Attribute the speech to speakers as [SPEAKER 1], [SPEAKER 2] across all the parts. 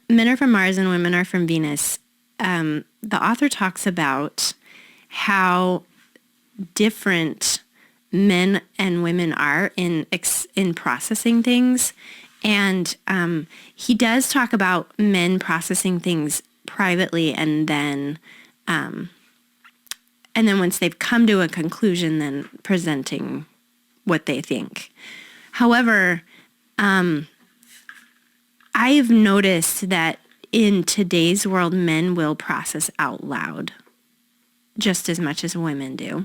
[SPEAKER 1] Men Are from Mars and Women Are from Venus, the author talks about how different men and women are in processing things. And he does talk about men processing things privately and then once they've come to a conclusion, then presenting what they think. However, I've noticed that in today's world, men will process out loud just as much as women do.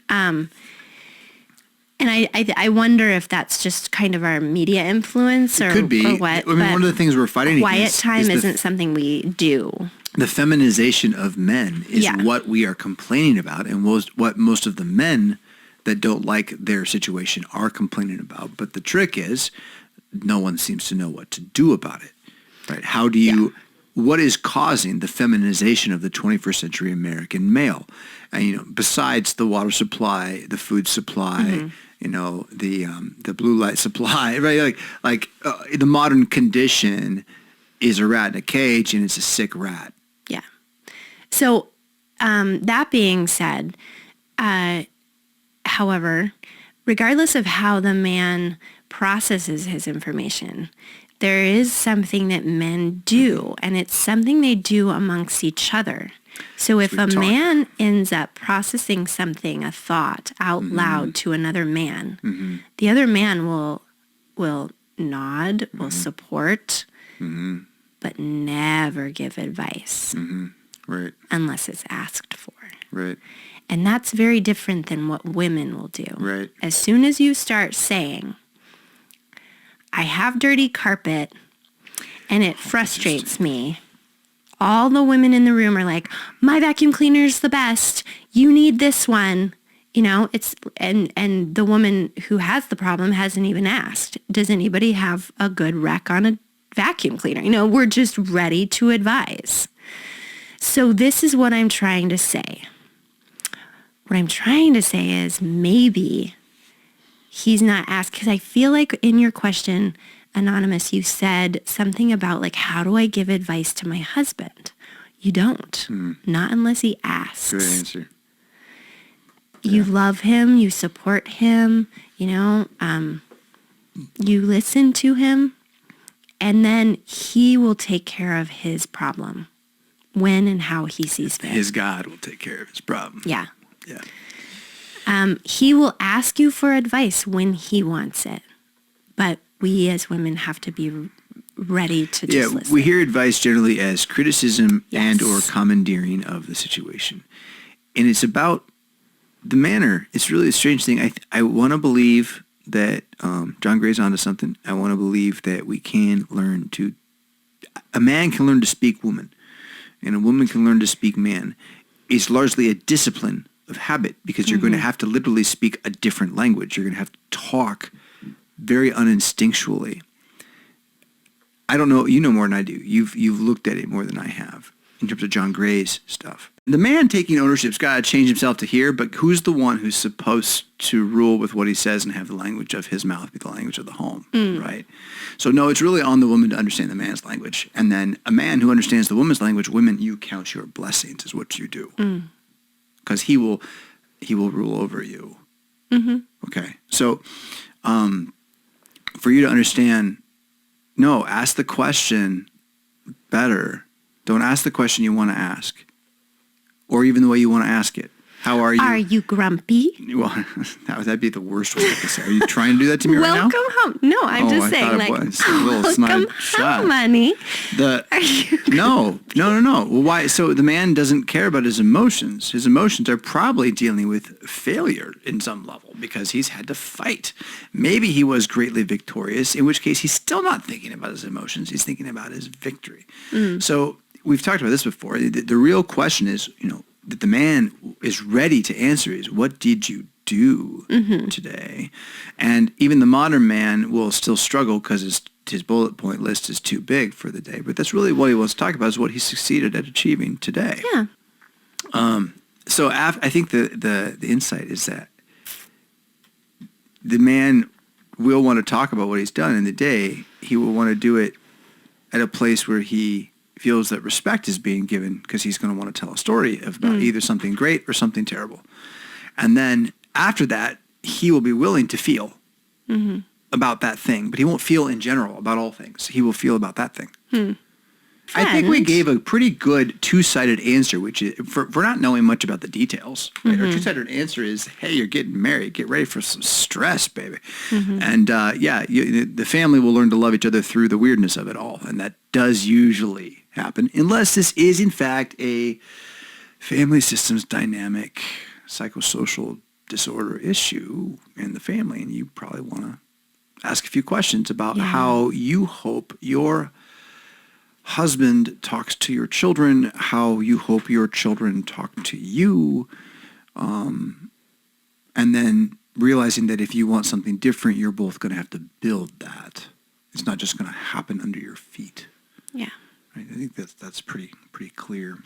[SPEAKER 1] And I wonder if that's just kind of our media influence or,
[SPEAKER 2] could be.
[SPEAKER 1] Or what.
[SPEAKER 2] I mean, one of the things we're fighting
[SPEAKER 1] quiet
[SPEAKER 2] against
[SPEAKER 1] time isn't something we do.
[SPEAKER 2] The feminization of men is what we are complaining about, and what most of the men that don't like their situation are complaining about. But the trick is, no one seems to know what to do about it, right? How do you, what is causing the feminization of the 21st century American male? And, besides the water supply, the food supply, the blue light supply, right? The modern condition is a rat in a cage, and it's a sick rat.
[SPEAKER 1] Yeah. So that being said, however, regardless of how the man processes his information, there is something that men do, and it's something they do amongst each other. So if a man ends up processing something, a thought, out loud to another man, the other man will nod, will support, but never give advice.
[SPEAKER 2] Right.
[SPEAKER 1] Unless it's asked for.
[SPEAKER 2] Right.
[SPEAKER 1] And that's very different than what women will do.
[SPEAKER 2] Right.
[SPEAKER 1] As soon as you start saying, I have dirty carpet and it frustrates me, all the women in the room are like, my vacuum cleaner is the best. You need this one. It's and the woman who has the problem hasn't even asked, does anybody have a good rec on a vacuum cleaner? We're just ready to advise. So this is what I'm trying to say. What I'm trying to say is maybe he's not asked, because I feel like in your question, Anonymous, you said something about how do I give advice to my husband? You don't. Not unless he asks.
[SPEAKER 2] Good answer.
[SPEAKER 1] You love him, you support him, you listen to him, and then he will take care of his problem when and how he sees fit.
[SPEAKER 2] His God will take care of his problem.
[SPEAKER 1] Yeah.
[SPEAKER 2] Yeah.
[SPEAKER 1] He will ask you for advice when he wants it. But we as women have to be ready to just listen.
[SPEAKER 2] We hear advice generally as criticism and or commandeering of the situation. And it's about the manner. It's really a strange thing. I want to believe that John Gray's onto something. I want to believe that we can learn to, a man can learn to speak woman, and a woman can learn to speak man. It's largely a discipline of habit, because you're going to have to literally speak a different language. You're going to have to talk very uninstinctually. I don't know, you know more than I do. You've looked at it more than I have in terms of John Gray's stuff. The man taking ownership's got to change himself to here, but who's the one who's supposed to rule with what he says and have the language of his mouth be the language of the home, right? So no, it's really on the woman to understand the man's language. And then a man who understands the woman's language, women, you count your blessings is what you do. Because he will rule over you. Okay. So for you to understand, no, ask the question better. Don't ask the question you want to ask, or even the way you want to ask it. How are you?
[SPEAKER 1] Are you grumpy?
[SPEAKER 2] Well, that'd be the worst way to say. Are you trying to do that to me right now?
[SPEAKER 1] Welcome home. No, I'm just saying, welcome home, honey. Are you
[SPEAKER 2] No. Well, why? So the man doesn't care about his emotions. His emotions are probably dealing with failure in some level, because he's had to fight. Maybe he was greatly victorious, in which case he's still not thinking about his emotions. He's thinking about his victory. So we've talked about this before. The real question is, that the man is ready to answer is, what did you do today? And even the modern man will still struggle because his bullet point list is too big for the day. But that's really what he wants to talk about, is what he succeeded at achieving today.
[SPEAKER 1] Yeah.
[SPEAKER 2] So I think the insight is that the man will want to talk about what he's done in the day. He will want to do it at a place where he feels that respect is being given because he's going to want to tell a story about either something great or something terrible. And then after that, he will be willing to feel about that thing, but he won't feel in general about all things. He will feel about that thing. I think we gave a pretty good two-sided answer, which is, for not knowing much about the details, right? Our two-sided answer is, hey, you're getting married. Get ready for some stress, baby. And the family will learn to love each other through the weirdness of it all. And that does usually happen, unless this is, in fact, a family systems dynamic psychosocial disorder issue in the family. And you probably want to ask a few questions about how you hope your husband talks to your children, how you hope your children talk to you, and then realizing that if you want something different, you're both going to have to build that. It's not just going to happen under your feet.
[SPEAKER 1] Yeah.
[SPEAKER 2] Right? I think that's pretty clear.